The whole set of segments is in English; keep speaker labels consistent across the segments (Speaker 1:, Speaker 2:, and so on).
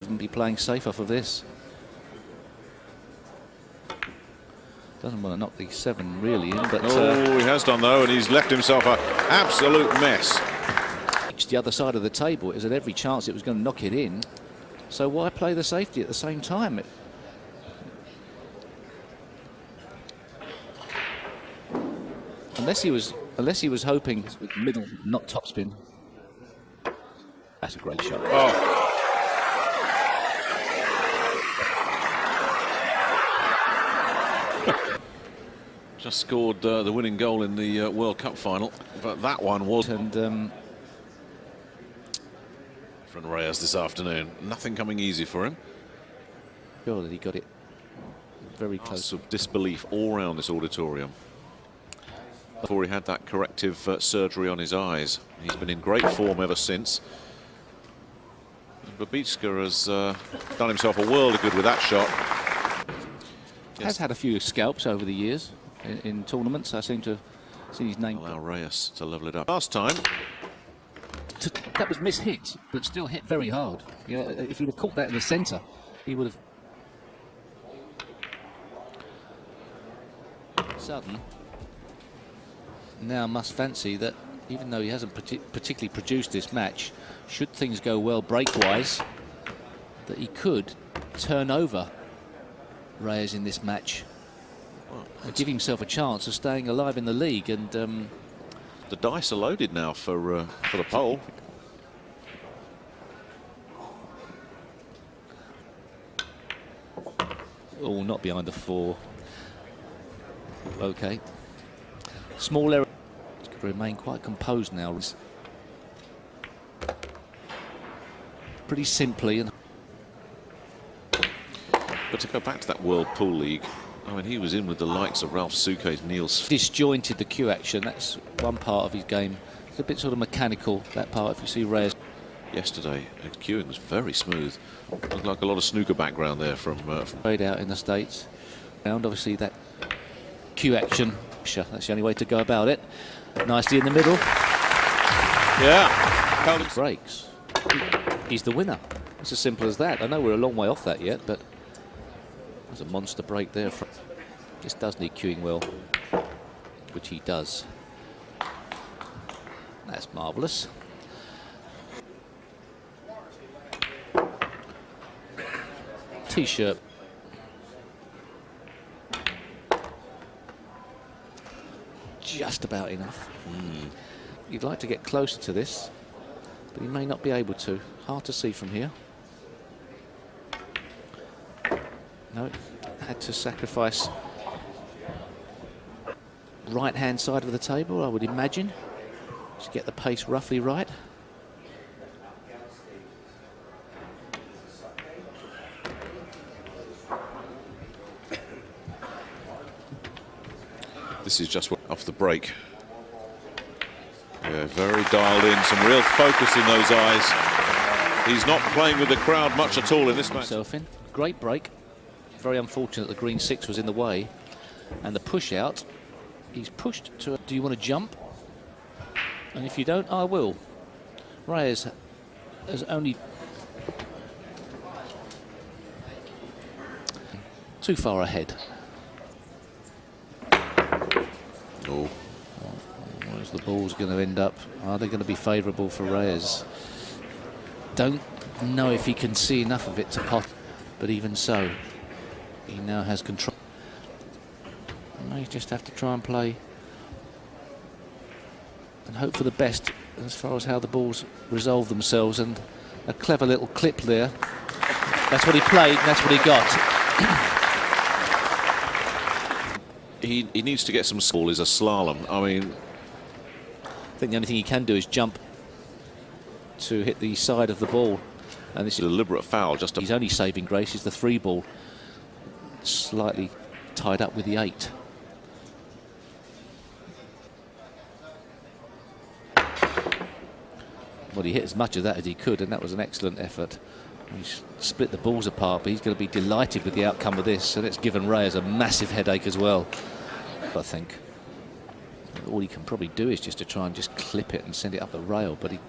Speaker 1: Shouldn't be playing safe off of this. Doesn't want to knock the 7 really in, but
Speaker 2: he has done though, and he's left himself an absolute mess.
Speaker 1: Reached the other side of the table. It was at every chance it was going to knock it in. So why play the safety at the same time? Unless he was hoping with middle, not topspin. That's a great shot.
Speaker 2: Oh. Just scored the winning goal in the World Cup final, but that one was.
Speaker 1: And
Speaker 2: Efren Reyes this afternoon. Nothing coming easy for him.
Speaker 1: sure that he got it very close.
Speaker 2: Lots of disbelief all around this auditorium. Before he had that corrective surgery on his eyes. He's been in great form ever since. Babitska has done himself a world of good with that shot.
Speaker 1: Has had a few scalps over the years in tournaments. I seem to have seen his name.
Speaker 2: Allow Reyes to level it up. Last time.
Speaker 1: That was mishit, but still hit very hard. Yeah, if he'd have caught that in the centre, he would have. Sudden now must fancy that even though he hasn't particularly produced this match, should things go well break-wise, that he could turn over Reyes in this match and give himself a chance of staying alive in the league. And
Speaker 2: the dice are loaded now for the pole.
Speaker 1: Oh, not behind the 4. Okay. Small error. He's got to remain quite composed now. Pretty simply. And
Speaker 2: but to go back to that World Pool League, I mean, he was in with the likes of Ralph Souquet's, Niels.
Speaker 1: Disjointed the cue action. That's one part of his game. It's a bit sort of mechanical, that part, if you see Reyes.
Speaker 2: Yesterday, the cueing was very smooth. Looked like a lot of snooker background there from
Speaker 1: played out in the States. And obviously that cue action, that's the only way to go about it. Nicely in the middle.
Speaker 2: Yeah.
Speaker 1: Breaks. He's the winner. It's as simple as that. I know we're a long way off that yet, but there's a monster break there. This does need cueing well, which he does. That's marvellous. T-shirt. Just about enough. You'd like to get closer to this, but he may not be able to. Hard to see from here. No, had to sacrifice right-hand side of the table, I would imagine, to get the pace roughly right.
Speaker 2: This is just off the break. Yeah, very dialed in, some real focus in those eyes. He's not playing with the crowd much at all in this match.
Speaker 1: In. Great break. Very unfortunate the green 6 was in the way. And the push out, he's pushed to, do you want to jump? And if you don't, I will. Reyes has only too far ahead.
Speaker 2: Oh.
Speaker 1: Where's the ball's going to end up? Are they going to be favourable for Reyes? Don't know if he can see enough of it to pot, but even so, he now has control. You just have to try and play and hope for the best as far as how the balls resolve themselves. And a clever little clip there. That's what he played, and that's what he got.
Speaker 2: He needs to get some ball is a slalom. I mean,
Speaker 1: I think the only thing he can do is jump to hit the side of the ball. And this is
Speaker 2: a deliberate foul. Just
Speaker 1: his only saving grace is the 3 ball, slightly tied up with the 8. Well, he hit as much of that as he could, and that was an excellent effort. He's split the balls apart, but he's going to be delighted with the outcome of this, and it's given Reyes a massive headache as well. I think all he can probably do is just to try and just clip it and send it up the rail, but I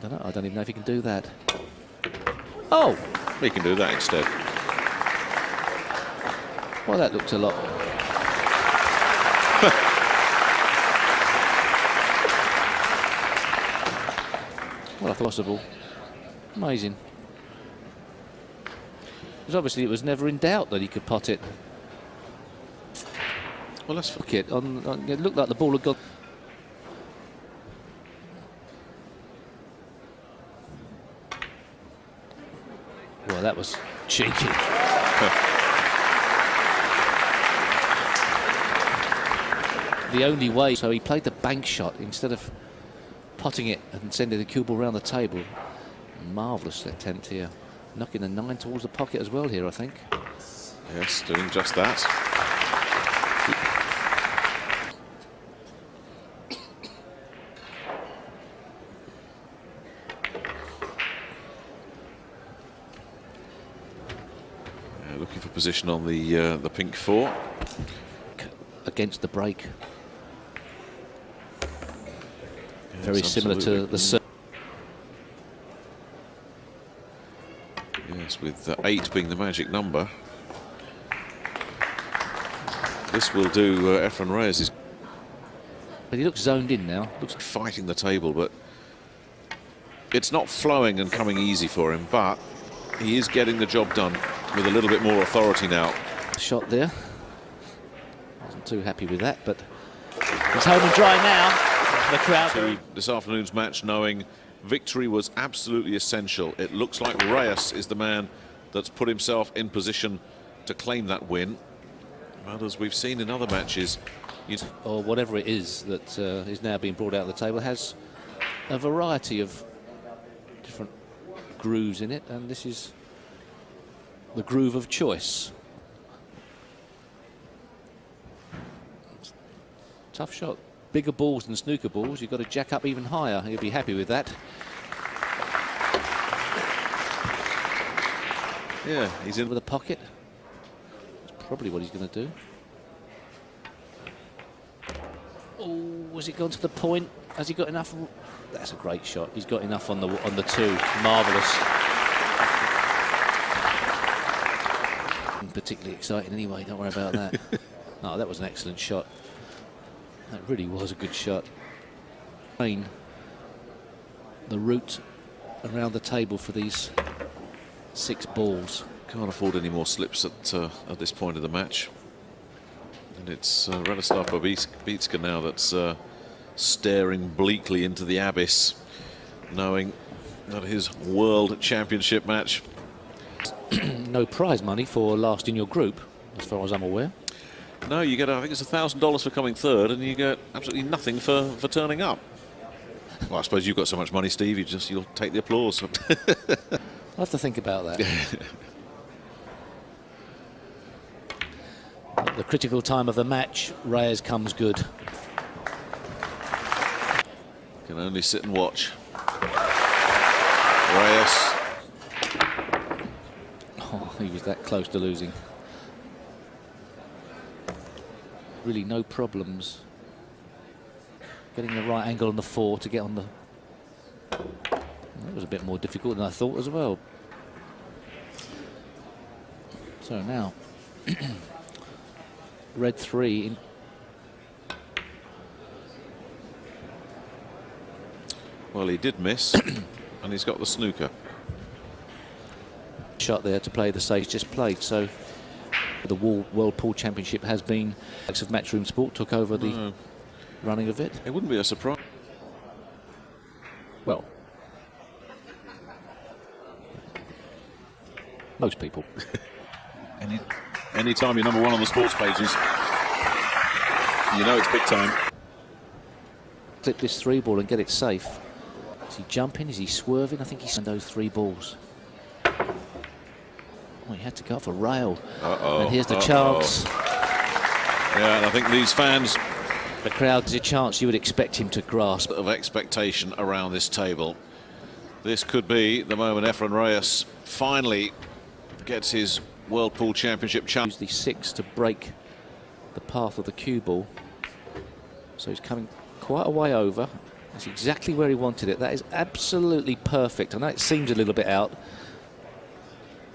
Speaker 1: don't know. I don't even know if he can do that. Oh!
Speaker 2: He can do that instead.
Speaker 1: Well, that looked a lot. Well, possible. Amazing. Because obviously it was never in doubt that he could pot it.
Speaker 2: Well, let's
Speaker 1: Look it. It looked like the ball had gone. Well, that was cheeky. The only way, so he played the bank shot instead of potting it and sending the cue ball around the table. Marvellous attempt here. Knocking the 9 towards the pocket as well here, I think.
Speaker 2: Yes, doing just that. Looking for position on the pink 4.
Speaker 1: Against the break.
Speaker 2: Yes,
Speaker 1: very similar to the.
Speaker 2: Yes, with 8 being the magic number. This will do Efren Reyes.
Speaker 1: But he looks zoned in now. Looks
Speaker 2: fighting the table, but it's not flowing and coming easy for him, but he is getting the job done with a little bit more authority now.
Speaker 1: Shot there. Wasn't too happy with that, but he's home and dry now. The crowd.
Speaker 2: To this afternoon's match, knowing victory was absolutely essential. It looks like Reyes is the man that's put himself in position to claim that win. But as we've seen in other matches,
Speaker 1: or whatever it is that is now being brought out of the table, has a variety of different grooves in it, and this is the groove of choice. Tough shot. Bigger balls than snooker balls. You've got to jack up even higher. He'll be happy with that.
Speaker 2: Yeah, he's in
Speaker 1: with a pocket. That's probably what he's going to do. Oh, has it gone to the point? Has he got enough? That's a great shot. He's got enough on the 2. Marvellous. Particularly exciting anyway. Don't worry about that. No, that was an excellent shot. That really was a good shot. The route around the table for these 6 balls.
Speaker 2: Can't afford any more slips at this point of the match. And it's Radoslav Babicka now that's staring bleakly into the abyss, knowing that his World Championship match.
Speaker 1: No prize money for last in your group, as far as I'm aware.
Speaker 2: No, you get, I think it's $1,000 for coming 3rd, and you get absolutely nothing for turning up. Well, I suppose you've got so much money, Steve, you'll take the applause.
Speaker 1: I'll have to think about that. At the critical time of the match, Reyes comes good.
Speaker 2: Can only sit and watch. Reyes.
Speaker 1: Oh, he was that close to losing. Really no problems getting the right angle on the 4 to get on the. That was a bit more difficult than I thought as well. So now red 3 in.
Speaker 2: Well, he did miss and he's got the snooker
Speaker 1: Shot there to play the stage just played. So the World Pool Championship has been of Matchroom Sport took over the running of it.
Speaker 2: It wouldn't be a surprise.
Speaker 1: Well, most people.
Speaker 2: Anytime you're #1 on the sports pages, you know it's big time.
Speaker 1: Clip this 3 ball and get it safe. Is he jumping? Is he swerving? I think he's on those 3 balls. Oh, he had to go off a rail. And here's the chance.
Speaker 2: Yeah, and I think these fans.
Speaker 1: The crowd's a chance you would expect him to grasp.
Speaker 2: Of expectation around this table. This could be the moment Efren Reyes finally gets his World Pool Championship chance.
Speaker 1: Use the 6 to break the path of the cue ball. So he's coming quite a way over. That's exactly where he wanted it. That is absolutely perfect. I know it seems a little bit out,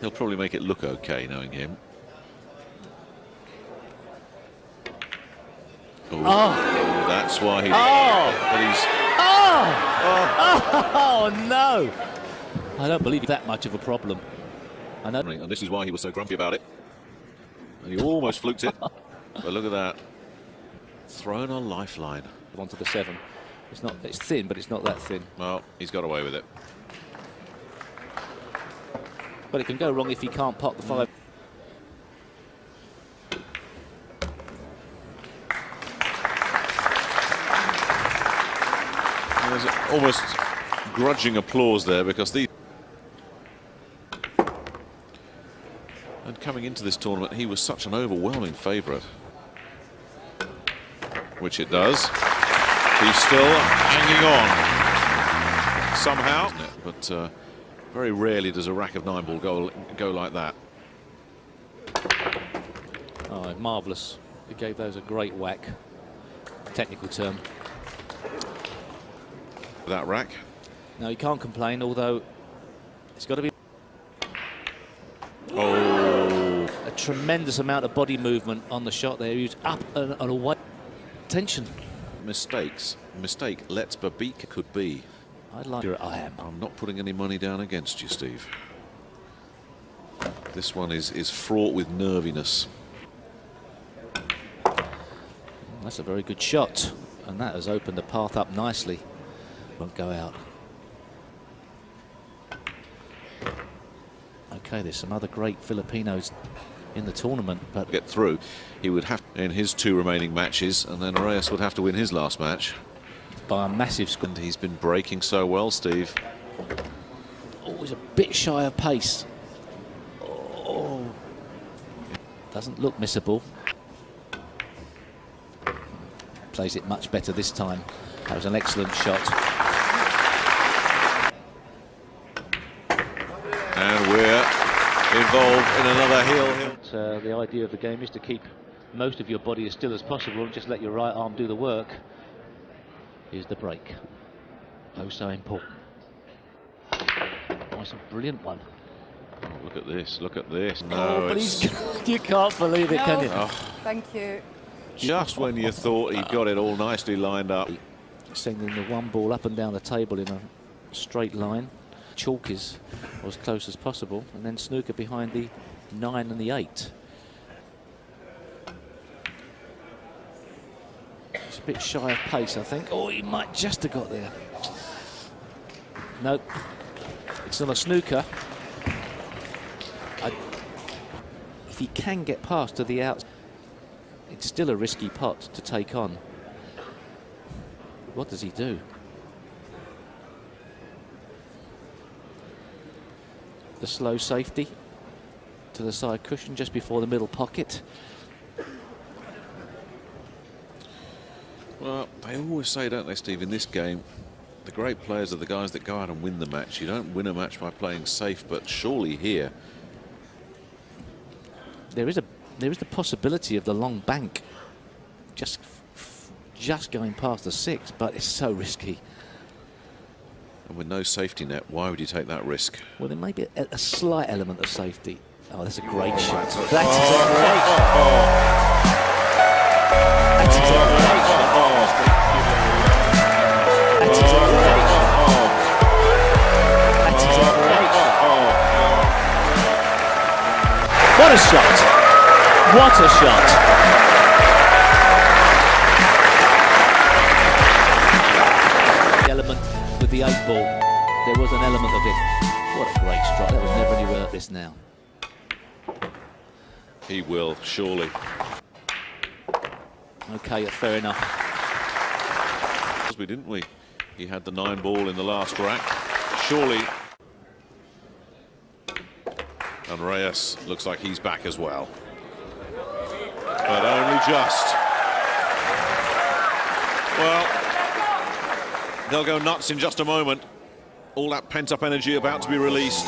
Speaker 2: He'll probably make it look okay, knowing him. Oh, that's why he... But he's...
Speaker 1: Oh, no! I don't believe that much of a problem. I know.
Speaker 2: And this is why he was so grumpy about it. And he almost fluked it. But look at that. Thrown a lifeline.
Speaker 1: Onto the 7. It's thin, but it's not that thin.
Speaker 2: Well, he's got away with it.
Speaker 1: But it can go wrong if he can't pot the 5.
Speaker 2: There's almost grudging applause there because these... And coming into this tournament, he was such an overwhelming favourite. Which it does. He's still hanging on somehow. But very rarely does a rack of 9 ball go like that.
Speaker 1: Oh, marvellous. He gave those a great whack. Technical term.
Speaker 2: That rack.
Speaker 1: No, he can't complain, although it's got to be...
Speaker 2: Oh.
Speaker 1: A tremendous amount of body movement on the shot there. He was up and away. Tension.
Speaker 2: Mistake Let's Babika could be.
Speaker 1: I'd like I am.
Speaker 2: I'm not putting any money down against you, Steve. This one is fraught with nerviness.
Speaker 1: That's a very good shot, and that has opened the path up nicely. Won't go out. Okay, there's some other great Filipinos in the tournament, but
Speaker 2: get through, he would have in his 2 remaining matches, and then Reyes would have to win his last match
Speaker 1: by a massive score.
Speaker 2: And he's been breaking so well, Steve.
Speaker 1: Always a bit shy of pace. Oh, doesn't look missable. Plays it much better this time. That was an excellent shot.
Speaker 2: And we're involved in another hill.
Speaker 1: The idea of the game is to keep most of your body as still as possible and just let your right arm do the work. Here's the break. Oh, so important. Oh, it's a brilliant one.
Speaker 2: Oh, look at this, look at this. No,
Speaker 1: oh, but you can't believe it, can you?
Speaker 3: Oh. Thank you.
Speaker 2: Just when you thought he'd got it all nicely lined up.
Speaker 1: Sending the 1 ball up and down the table in a straight line. Chalk is as close as possible, and then snooker behind the 9 and the 8. It's a bit shy of pace, I think. Oh, he might just have got there. Nope, it's not a snooker. If he can get past to the outside, it's still a risky pot to take on. What does he do? The slow safety to the side cushion just before the middle pocket.
Speaker 2: Well, they always say, don't they, Steve, in this game, the great players are the guys that go out and win the match. You don't win a match by playing safe, but surely here
Speaker 1: there is the possibility of the long bank just going past the 6, but it's so risky.
Speaker 2: And with no safety net, why would you take that risk?
Speaker 1: Well, there may be a slight element of safety. Oh, that's a great shot. That's What a shot! What a shot! The element with the 8 ball, there was an element of it. What a great strike! That was never anywhere like this now.
Speaker 2: He will, surely.
Speaker 1: Okay, fair enough.
Speaker 2: Didn't we? He had the 9 ball in the last rack. Surely. And Reyes looks like he's back as well. But only just. Well, they'll go nuts in just a moment. All that pent-up energy about to be released.